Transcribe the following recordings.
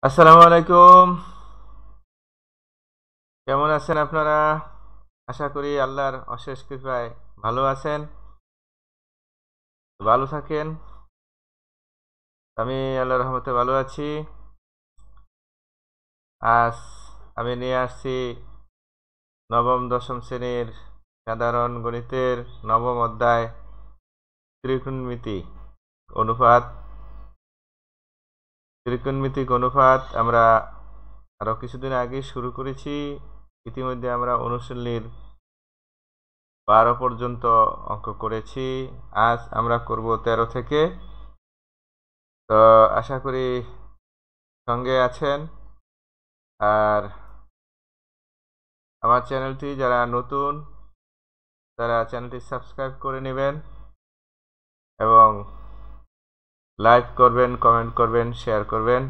আসসালামু আলাইকুম। কেমন আছেন আপনারা? আশা করি আল্লাহর অশেষ কৃপায় ভালো আছেন। ভালো থাকেন। আমি আল্লাহর রহমতে ভালো আছি। আজ আমি নিয়ে আসছি নবম দশম শ্রেণীর সাধারণ গণিতের নবম অধ্যায় ত্রিকোণমিতি অনুপাত। ত্রিকোণমিতিক অনুপাত আমরা আরো কিছুদিন আগে শুরু করেছি। ইতিমধ্যে আমরা অনুশীলনীর 12 পর্যন্ত অঙ্ক করেছি। আজ আমরা করব 13 থেকে। তো আশা করি সঙ্গে আছেন। আর আমার চ্যানেলটি যারা নতুন তারা চ্যানেলটি সাবস্ক্রাইব করে নেবেন এবং লাইক করবেন, কমেন্ট করবেন, শেয়ার করবেন।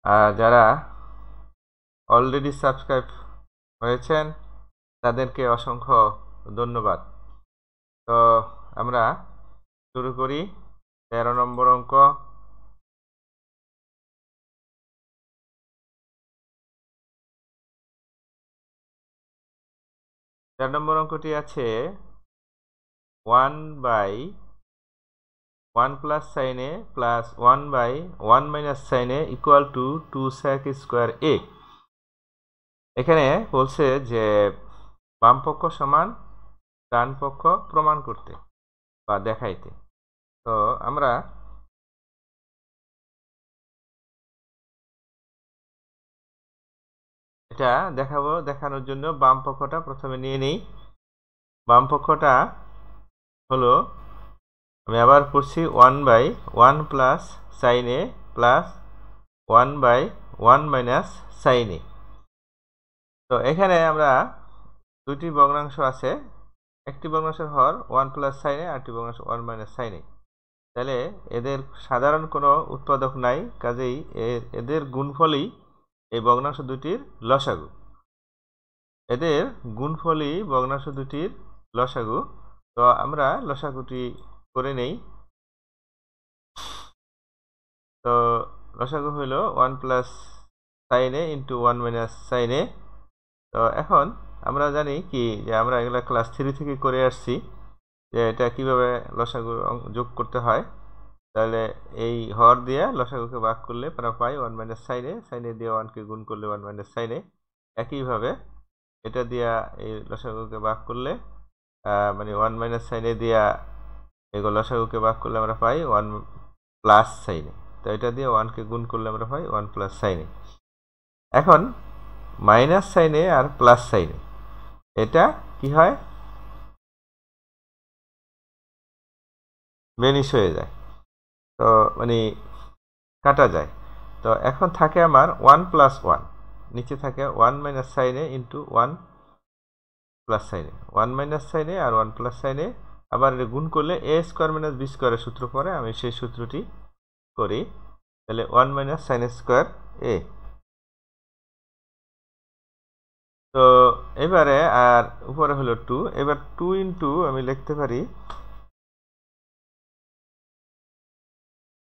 আর যারা অলরেডি সাবস্ক্রাইব হয়েছেন তাদেরকে অসংখ্য ধন্যবাদ। তো আমরা শুরু করি 13 নম্বর অঙ্ক। 13 নম্বর অঙ্কটি আছে 1/1 plus sine a plus 1/1 minus sine a equal to 2 sec square a. এখানে বলছে যে বাম পক্ষ সমান ডান পক্ষ প্রমাণ করতে বা দেখাইতে। তো আমরা এটা দেখানোর জন্য বাম পক্ষটা প্রথমে নিয়ে নেই। বাম পক্ষটা হলো, আমি আবার পড়ছি, 1/1 plus sine a plus 1/1 minus sine এ। তো এখানে আমরা দুটি ভগ্নাংশ আছে। একটি ভগ্নাংশের হর 1 প্লাস সাইন এ, আরেকটি ভগ্নাংশ 1 মাইনাস সাইন এ। তাহলে এদের সাধারণ কোনো উৎপাদক নাই, কাজেই এদের গুণফলই এই ভগ্নাংশ দুটির লসাগু। এদের গুণফলই ভগ্নাংশ দুটির লসাগু। তো আমরা লসাগুটি করে নেই। তো লসাগু হইল 1 প্লাস সাইন এ ইন্টু 1 মাইনাস সাইন এ। তো এখন আমরা জানি কি যে আমরা এগুলা ক্লাস 3 থেকে করে আসছি যে এটা কিভাবে লসাগু যোগ করতে হয়। তাহলে এই হর দিয়ে লসাগুকে ভাগ করলে আমরা পাই 1 মাইনাস সাইন এ, সাইন এ দিয়ে 1 কে গুণ করলে 1 মাইনাস সাইন এ। একইভাবে এটা দিয়া এই লসাগুকে ভাগ করলে মানে 1 মাইনাস সাইন এ দিয়া এগুলো লসাগুকে ভাগ করলে আমরা পাই 1 প্লাস সাইন এ। তো এটা দিয়ে 1 কে গুণ করলে আমরা পাই 1 প্লাস সাইন এ। এখন মাইনাস সাইন এ আর প্লাস সাইন এ এটা কি হয়, বেনিশ হয়ে যায়। তো মানে কাটা যায়। তো এখন থাকে আমার 1 প্লাস 1, নিচে থাকে 1 মাইনাস সাইন এ ইন্টু 1 প্লাস সাইন এ। 1 মাইনাস সাইন এ আর 1 প্লাস সাইন এ আবার গুণ করলে এ স্কোয়ার মাইনাস বি স্কোয়ারের সূত্র পরে আমি সেই সূত্রটি করি। তাহলে 1 মাইনাস সাইন স্কোয়ার এ। তো এবারে আর উপরে হলো 2। এবার 2 ইন্টু আমি লিখতে পারি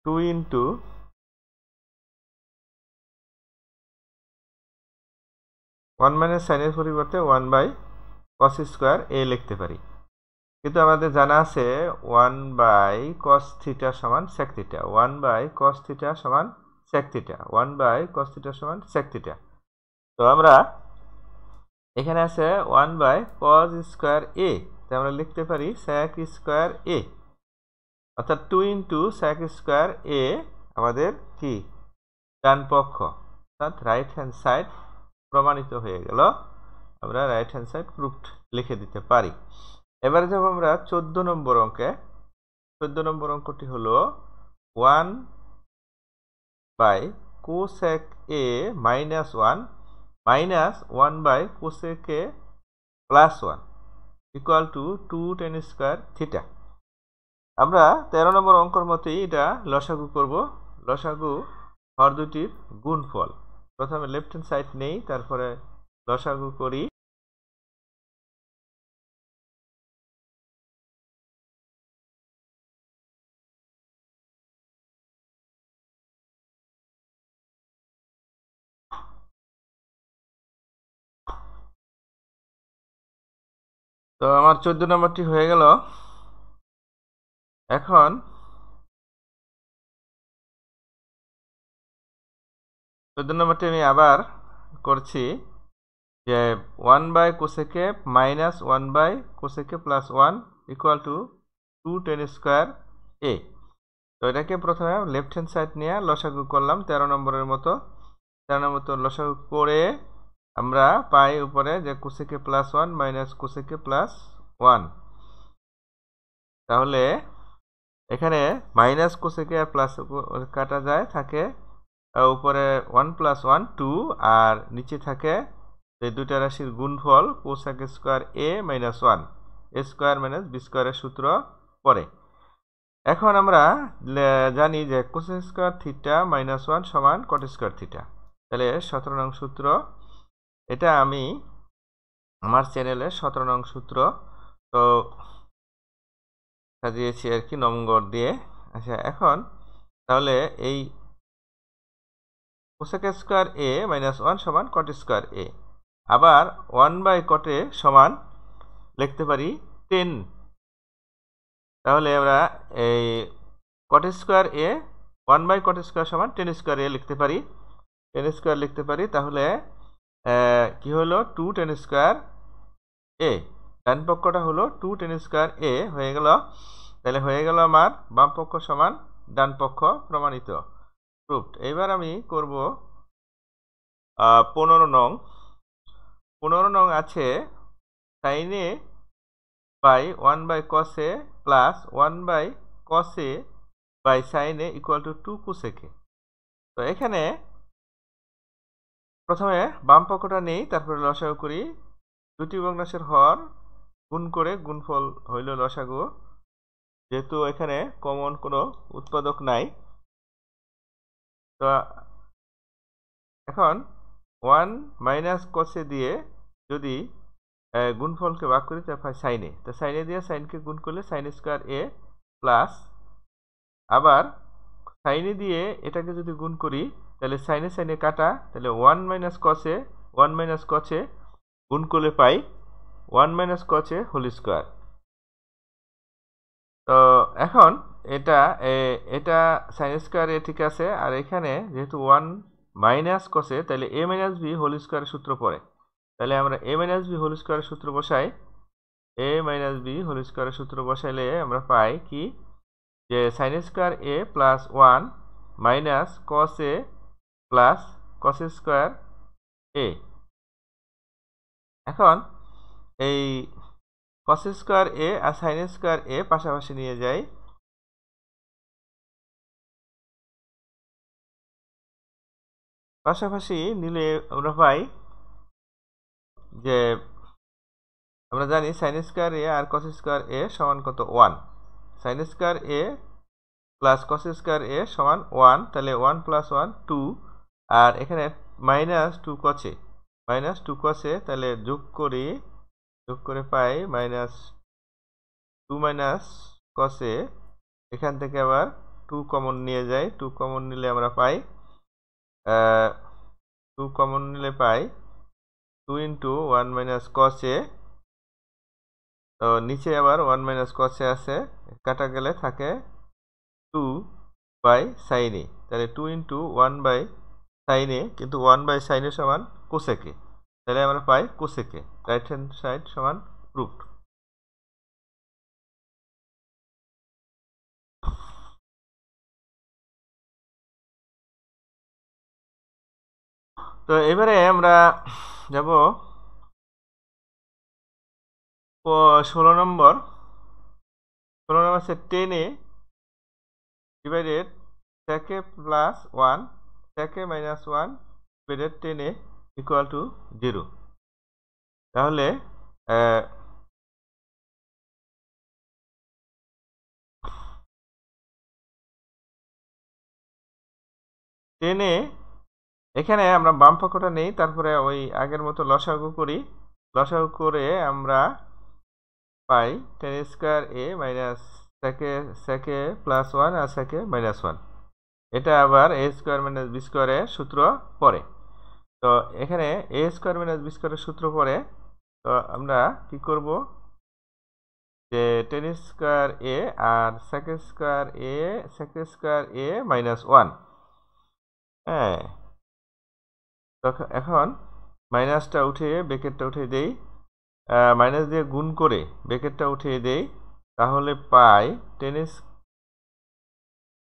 2 ইন্টু 1 মাইনাস সাইনের পরিবর্তে 1 বাই কস স্কোয়ার এ লিখতে পারি। কিন্তু আমাদের জানা আছে 1 বাই কস থিটা সমান sec theta, 1 by cos theta সমান sec theta, 1 by cos theta সমান সেক থিটা। তো আমরা এখানে আছে 1 বাই কস স্কোয়ার এ, তো আমরা লিখতে পারি সেক স্কোয়ার এ, অর্থাৎ 2 ইন্টু সেক স্কোয়ার এ আমাদের কি ডান পক্ষ, অর্থাৎ রাইট হ্যান্ড সাইড প্রমাণিত হয়ে গেল। আমরা রাইট হ্যান্ড সাইড প্রুফড লিখে দিতে পারি। এবারে যাব আমরা 14 নম্বর অঙ্কে। 14 নম্বর অঙ্কটি হলো 1 by cosec a minus 1 minus 1 by cosec a plus 1 equal to 2 tan square theta. আমরা 13 নম্বর অঙ্কর মতোই এটা লসাগু করব। লসাগু হর দুটির গুণফল। প্রথমে লেফট হ্যান্ড সাইড নেই, তারপরে লসাগু করি। তো আমার 14 নম্বরটি হয়ে গেল। এখন 14 নম্বরটি আমি আবার করছি যে 1/কোসেকে মাইনাস 1/কোসেকে plus 1 equal to 2 tan square a। তো এটাকে প্রথমে লেফট হ্যান্ড সাইড নিয়ে লসাগু করলাম 13 নম্বরের মতো। 13 নম্বর মতো লসাগু করে আমরা পাই উপরে যে cosec plus 1 minus cosec plus 1। তাহলে এখানে মাইনাস কোসেকে আর প্লাস কাটা যায়, থাকে উপরে 1 প্লাস 1 2 আর নিচে থাকে এই দুইটা রাশির গুণফল cosec square a minus 1 a square minus b স্কয়ারের সূত্র পড়ে। এখন আমরা জানি যে কোসেক স্কয়ার থিটা মাইনাস 1 সমান কট স্কয়ার থিটা। তাহলে 17 নং সূত্র, এটা আমি আমার চ্যানেলে 17 নং সূত্র তো সাজিয়েছি আর কি নম্বর দিয়ে। আচ্ছা, এখন তাহলে এই কোসেক স্কয়ার a মাইনাস 1 সমান কট স্কয়ার a, আবার 1/কট a সমান লিখতে পারি 10। তাহলে আমরা এই কট স্কয়ার a 1/কট স্কয়ার সমান 10 স্কয়ার a লিখতে পারি, 10 স্কয়ার লিখতে পারি। তাহলে কি হলো 2 tan স্কয়ার a, ডান পক্ষটা হলো 2 tan স্কয়ার a হয়ে গেল। তাহলে হয়ে গেল আমার বাম পক্ষ সমান ডান পক্ষ, প্রমাণিত, প্রুফড। এবার আমি করব 15 নং। 15 নং আছে sin a by 1/cos a plus 1/cos a by sin a equal to 2 cosec a। তো এখানে প্রথমে বাম পক্ষটা নেই, তারপরে লসাগু করি। দুটি ভগ্নাংশের হর গুণ করে গুণফল হইল লসাগু, যেহেতু এখানে কমন কোনো উৎপাদক নাই। তো এখন 1 মাইনাস cos a দিয়ে যদি গুণফলকে ভাগ করি তাহলে পাই sin a। তো sin a দিয়ে সাইনকে গুণ করলে sin স্কয়ার a প্লাস, আবার sin a দিয়ে এটাকে যদি গুণ করি তাহলে sin a কাটা, তাহলে 1 minus cos a 1 minus cos a গুণ করলে পাই 1 minus cos a whole square. তো এখন এটা sin স্কয়ার a ঠিক আছে, আর এখানে যেহেতু 1 মাইনাস cos a তাহলে a মাইনাস b হোল স্কয়ারের সূত্র পড়ে। তাহলে আমরা a মাইনাস b হোল স্কয়ারের সূত্র বসাই। a মাইনাস b হোল স্কয়ারের সূত্র বসাইলে আমরা পাই কি যে sin square a plus 1 minus cos a plus cos square a। এখন এই cos স্কয়ার a আর sin স্কয়ার a পাশাপাশি নিয়ে যাই। পাশাপাশি নিলে আমরা পাই যে আমরা জানি sin স্কয়ার a আর cos স্কয়ার a সমান কত 1। sin square a plus cos square a সমান 1, তাহলে 1 প্লাস 1 2, আর এখানে minus 2 cos a, minus 2 cos a, তাহলে যোগ করে পাই মাইনাস 2 মাইনাস cos a। এখান থেকে আবার 2 কমন নিয়ে যাই, 2 কমন নিলে আমরা পাই 2 কমন নিলে পাই 2 ইন্টু 1 মাইনাস cos a। তো নিচে আবার 1 মাইনাস cos a আছে, কাটা গেলে থাকে 2 বাই sin a। তাহলে 2 ইন্টু 1 বাই sin a, কিন্তু 1 বাই sin a সমান cosec a, তাহলে আমরা পাই cosec a। Right hand side সমান প্রুফড। তো এবারে আমরা যাব 16 নম্বর। 16 নম্বর আছে 10 a divided sec a plus 1 sec a minus 1 divided 10 a equal two 0। তাহলে 10 a, এখানে আমরা বাম পক্ষটা নেই, তারপরে ওই আগের মতো লসাগু করি। লসাগু করে আমরা পাই tan square a minus sec a plus 1 আর sec a মাইনাস 1। এটা আবার a স্কয়ার মাইনাস b স্কয়ারের সূত্র পড়ে। তো এখানে a স্কয়ার মাইনাস b স্কয়ারের সূত্র পড়ে। তো আমরা কি করব, যে টেন স্কোয়ার এ আর সেক স্কোয়ার এ মাইনাস 1। হ্যাঁ, এখন মাইনাসটা উঠিয়ে ব্র্যাকেটটা উঠিয়ে দেই, মাইনাস দিয়ে গুণ করে ব্র্যাকেটটা উঠিয়ে দেই, তাহলে পাই টেন।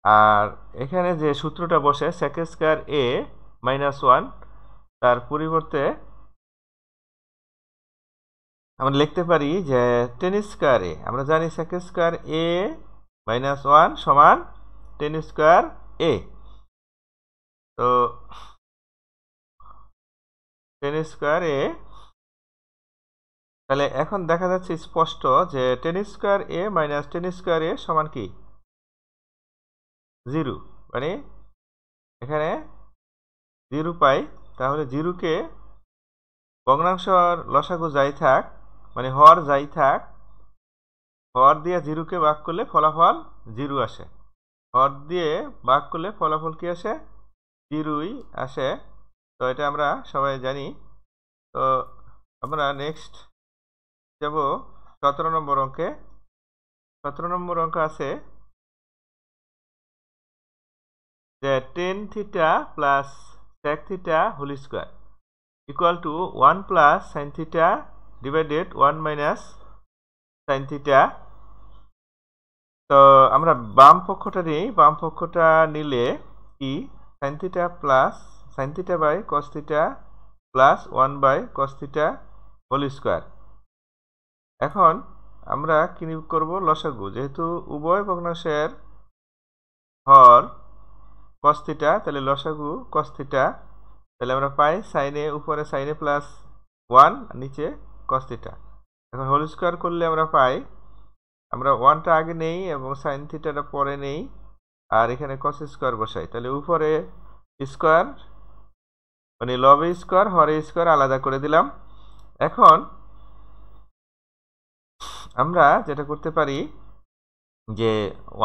আর এখানে যে সূত্রটা বসে সেক স্কোয়ার এ মাইনাস 1, তার পরিবর্তে আমরা লিখতে পারি যে টেন স্কোয়ার এ, আমরা জানি সেক স্কোয়ার এ মাইনাস 1 সমান টেন স্কোয়ার এ। তো টেন স্কোয়ার এ, তাহলে এখন দেখা যাচ্ছে স্পষ্ট যে tan square a minus ten square এ সমান কি 0, মানে এখানে 0 পাই। তাহলে 0কে ভগ্নাংশের লসাগু যাই থাক, মানে হর যাই থাক, হর দিয়ে 0কে ভাগ করলে ফলাফল 0 আসে। হর দিয়ে ভাগ করলে ফলাফল কি আসে? 0ই আসে। তো এটা আমরা সবাই জানি। তো আমরা নেক্সট যাব 17 নম্বর অঙ্কে। 17 নম্বর অঙ্ক আছে যে tan theta plus sec theta whole square equal to 1 plus sine theta divided 1 minus sine theta. তো আমরা বাম পক্ষটা নিই, বাম পক্ষটা নিলে কি sine theta plus sine theta by cos theta plus 1 by cos theta whole square. এখন আমরা কি করব? লসাগু। যেহেতু উভয় ভগ্নাংশের হর কস থিটা, তাহলে লসাগু কস থিটা, তাহলে আমরা পাই সাইন এ, উপরে সাইন এ প্লাস 1, নিচে কস থিটা। এখন হোল স্কোয়ার করলে আমরা পাই, আমরা 1টা আগে নেই এবং সাইন থিটাটা পরে নেই, আর এখানে কস স্কোয়ার বসাই, তাহলে উপরে স্কোয়ার মানে লবে স্কোয়ার হরে স্কোয়ার আলাদা করে দিলাম। এখন আমরা যেটা করতে পারি যে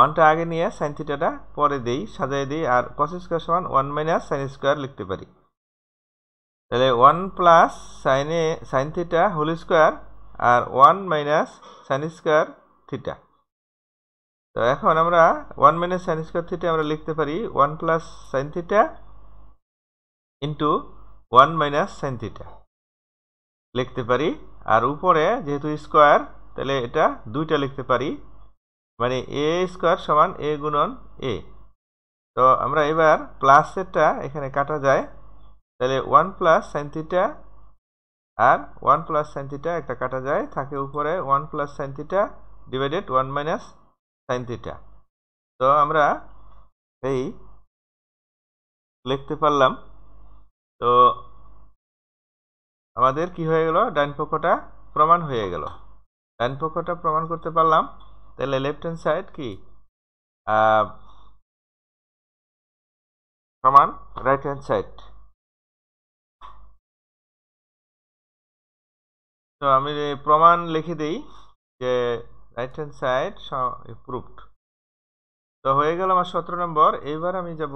1টা আগে নিয়ে সাইন থিটাটা পরে দেই, সাজাই দিই, আর কস স্কোয়ার সমান 1 মাইনাস সাইন স্কোয়ার লিখতে পারি। তাহলে 1 plus sine theta whole square আর 1 মাইনাস সাইন স্কোয়ার থিটা। তো এখন আমরা 1 মাইনাস সাইন স্কোয়ার থিটা আমরা লিখতে পারি 1 plus sine theta into 1 minus sine theta লিখতে পারি। আর উপরে যেহেতু স্কোয়ার, তাহলে এটা 2টা লিখতে পারি, মানে এ স্কোয়ার সমান এ গুণন এ। তো আমরা এবার প্লাসেরটা এখানে কাটা যায়, তাহলে 1 প্লাস সাইন থিটা আর 1 প্লাস সাইন থিটা একটা কাটা যায়, থাকে উপরে 1 plus sine theta divided 1 minus sine theta. তো আমরা এই লিখতে পারলাম। তো আমাদের কি হয়ে গেল? ডান পক্ষটা প্রমাণ হয়ে গেল। ডান পক্ষটা প্রমাণ করতে পারলাম, তাহলে লেফট হ্যান্ড সাইড কি সমান রাইট হ্যান্ড সাইড। তো আমি প্রমাণ লিখে দিই যে রাইট হ্যান্ড সাইড প্রুভড। তো হয়ে গেল আমার 17 নম্বর। এইবার আমি যাব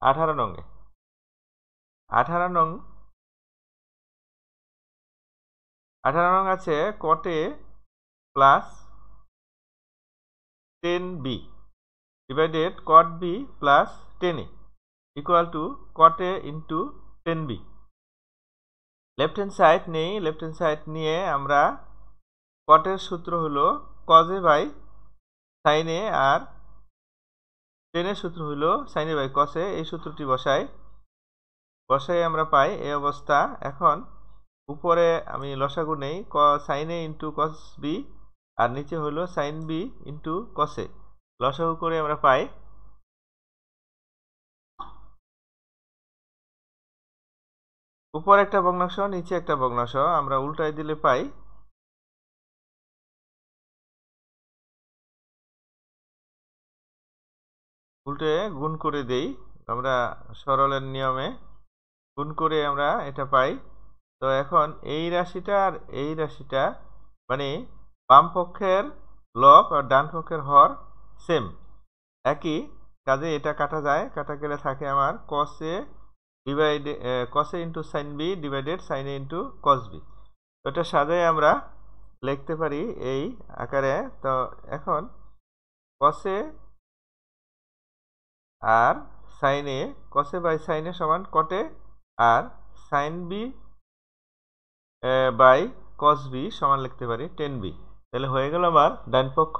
18 নঙ্গে। 18 নং আছে cot a plus 10b divided cot b plus 10a equal to cot a into 10b। Left hand side নেই, লেফট হ্যান্ড সাইড নিয়ে আমরা cot এর সূত্র হলো cos a by sin a, আর 10 এর সূত্র হলো sin a বাই cos a। এই সূত্রটি বসাই আমরা পাই এই অবস্থা। এখন উপরে আমি লসাগু নেই, sin a into cos b, আর নিচে হলো sin b into cos a। লসাগু করে আমরা পাই উপরে একটা ভগ্নাংশ নিচে একটা ভগ্নাংশ, আমরা উল্টাই দিলে পাই উল্টে গুণ করে দেই, আমরা সরলের নিয়মে গুণ করে আমরা এটা পাই। তো এখন এই রাশিটা আর এই রাশিটা মানে বাম পক্ষের লব আর ডান পক্ষের হর সেম, একই কাজে এটা কাটা যায়, কাটা গেলে থাকে আমার cos a into sine b divided sine a into cos b। এটা সাজাই আমরা লিখতে পারি এই আকারে। তো এখন কসে আর সাইনে, কসে বাই সাইনে সমান কটে, আর sine b by cos b সমান লিখতে পারি টেন বি। তাহলে হয়ে গেল আমার ডান পক্ষ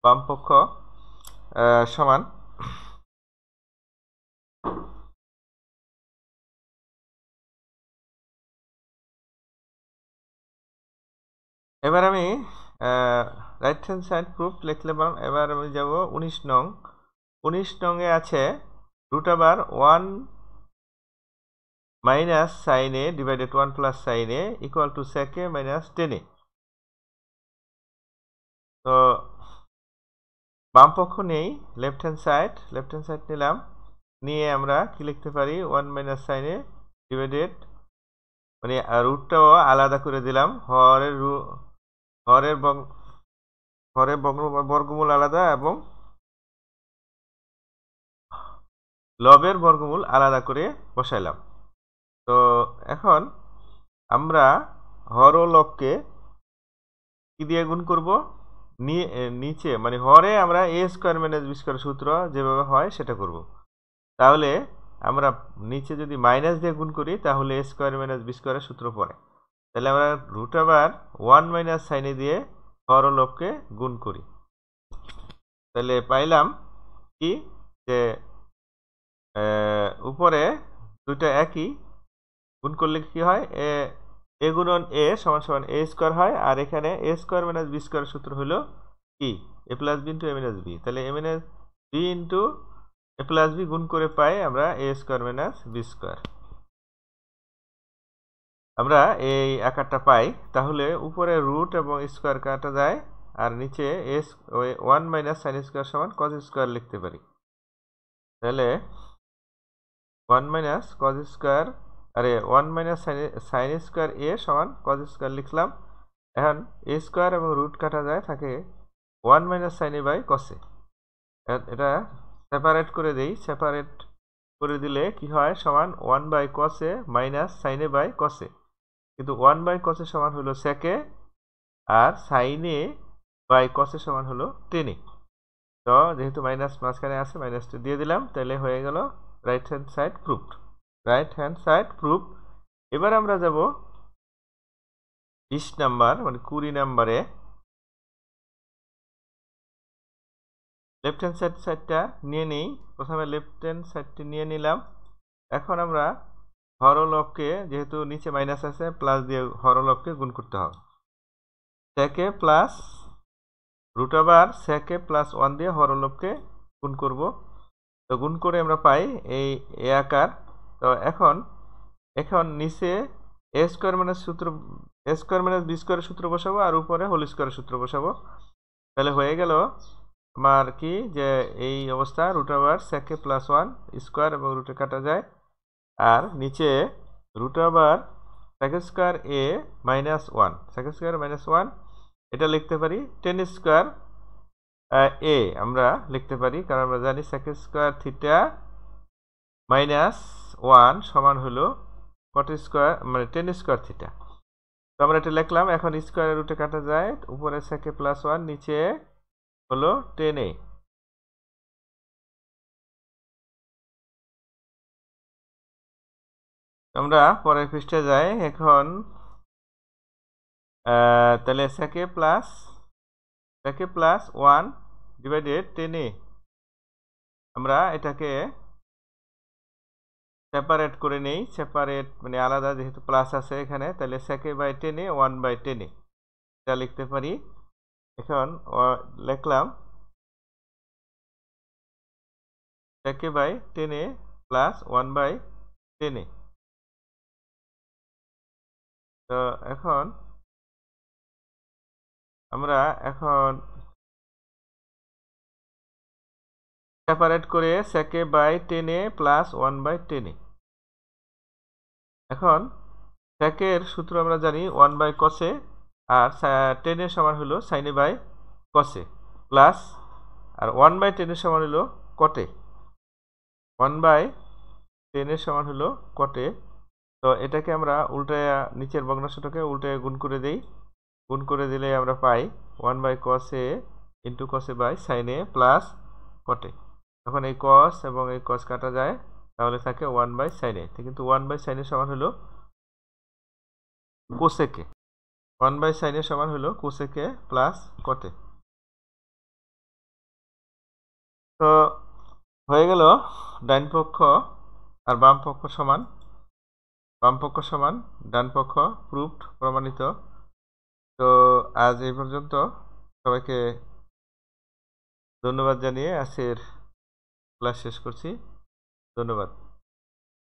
বাম পক্ষ সমান। এবার আমি রাইট হ্যান্ড সাইড প্রুফ লিখলাম। এবার আমি যাব 19 নং। 19 নংয়ে আছে root over 1 minus sine a divided 1 plus sine a equal to sec a minus tan a. তো বাম পক্ষ নেই, লেফট হ্যান্ড সাইড নিলাম, নিয়ে আমরা কি লিখতে পারি 1 মাইনাস সাইন এ ডিভাইডেড, মানে রুটটাও আলাদা করে দিলাম, হরের বর্গমূল আলাদা এবং লবের বর্গমূল আলাদা করে বসাইলাম। তো এখন আমরা হর ও লবকে কি দিয়ে গুণ করব, নিচে মানে হরে আমরা এ স্কোয়ার মাইনাস বি স্কোয়ার সূত্র যেভাবে হয় সেটা করব। তাহলে আমরা নিচে যদি মাইনাস দিয়ে গুণ করি তাহলে এ স্কোয়ার মাইনাস বি স্কোয়ারের সূত্র পড়ে। তাহলে আমরা রুট ওভার 1 মাইনাস সাইনে দিয়ে হর ও লবকে গুণ করি। তাহলে পাইলাম কি যে উপরে দুইটা একই, গুণ করলে কি হয় এ গুণন এ সমান সমান এ স্কোয়ার হয়, আর এখানে এ স্কোয়ার মাইনাস বি স্কোয়ার সূত্র হলো কি এ প্লাস বি ইন্টু এ মাইনাস বি। তাহলে এ মাইনাস বি ইন্টু এ প্লাস বি গুণ করে পাই আমরা এ স্কোয়ার মাইনাস বি স্কোয়ার। আমরা এই আকারটা পাই। তাহলে উপরে রুট এবং স্কোয়ার কাটা যায়, আর নিচে এস 1 মাইনাস সাইন স্কোয়ার সমান কজ স্কোয়ার লিখতে পারি। তাহলে 1 মাইনাস কজ স্কোয়ার, আরে 1 মাইনাস সাইন স্কোয়ার এ সমান কজ স্কোয়ার লিখলাম। এখন এ স্কোয়ার এবং রুট কাটা যায়, থাকে 1 মাইনাস সাইন এ বাই কসে। এটা সেপারেট করে দেই, সেপারেট করে দিলে কি হয় সমান 1 by cos a minus sine a by cos a, কিন্তু 1 বাই কসে সমান হলো সেকে, আর সাইন এ বাই কসে সমান হলো টেনে। তো যেহেতু মাইনাস মাঝখানে আছে মাইনাসটা দিয়ে দিলাম, তাহলে হয়ে গেল right hand side proofed. Right hand side proof. এবার আমরা যাব 20 নাম্বার মানে 20 নাম্বারে। লেফট হ্যান্ড সাইডটা নিয়ে নিই। প্রথমে লেফট হ্যান্ড সাইডটি নিয়ে নিলাম। এখন আমরা হরলবকে, যেহেতু নিচে মাইনাস আছে, প্লাস দিয়ে হরলবকে গুণ করতে হবে। সেকে প্লাস রুট ওভার সেকে প্লাস 1 দিয়ে হরলবকে গুণ করব। তো গুণ করে আমরা পাই এই এ আকার। তো এখন নিচে এ স্কোয়ার মাইনাস এ স্কোয়ার মাইনাস বি স্কোয়ারের সূত্র বসাবো, আর উপরে হোল স্কোয়ারের সূত্র বসাবো। তাহলে হয়ে গেল আমার কি যে এই অবস্থা, রুট ওভার সেকে প্লাস 1 স্কোয়ার এবং রুটে কাটা যায়, আর নিচে root over sec square a minus 1, sec square minus 1 এটা লিখতে পারি টেন স্কোয়ার এ আমরা লিখতে পারি, কারণ আমরা জানি সেক স্কোয়ার থিটা মাইনাস 1 সমান হলো কট স্কোয়ার মানে টেন স্কোয়ার থিটা। তো আমরা এটা লিখলাম। এখন স্কোয়ার রুটে কাটা যায়, উপরে সেকে প্লাস 1 নিচে হলো টেন এ। আমরা পরের পৃষ্ঠে যাই এখন। তাহলে সেকে প্লাস 1 ডিভাইডেড টেন এ, আমরা এটাকে সেপারেট করে নেই। সেপারেট মানে আলাদা, যেহেতু প্লাস আছে এখানে, তাহলে sec a by tan a 1 by tan a এটা লিখতে পারি। এখন লিখলাম sec a by tan a plus 1 by tan a. তো এখন আমরা সেপারেট করে sec a by tan a plus 1 by tan a. এখন সেকের সূত্র আমরা জানি 1 বাই কসে, আর টেন এর সমান হলো সাইনে বাই কসে, প্লাস আর 1 বাই টেন এর সমান হলো কটে, 1 বাই টেন এর সমান হলো কটে। তো এটাকে আমরা উল্টায়, নিচের ভগ্নাংশটাকে উল্টায় গুণ করে দেই। গুণ করে দিলে আমরা পাই 1 by cos a into cos a by sine a plus cot a. তখন এই কস এবং এই কস কাটা যায়, তাহলে থাকে 1 বাই সাইন এ। কিন্তু 1 বাই সাইন এ সমান হলো কোসেকে। 1 বাই সাইন এ সমান হলো কোসেকে প্লাস কট এ। তো হয়ে গেল ডান পক্ষ আর বাম পক্ষ সমান। বাম পক্ষ সমান ডান পক্ষ প্রুফড, প্রমাণিত। তো আজ এই পর্যন্ত। সবাইকে ধন্যবাদ জানিয়ে আজকের ক্লাস শেষ করছি। ধন্যবাদ।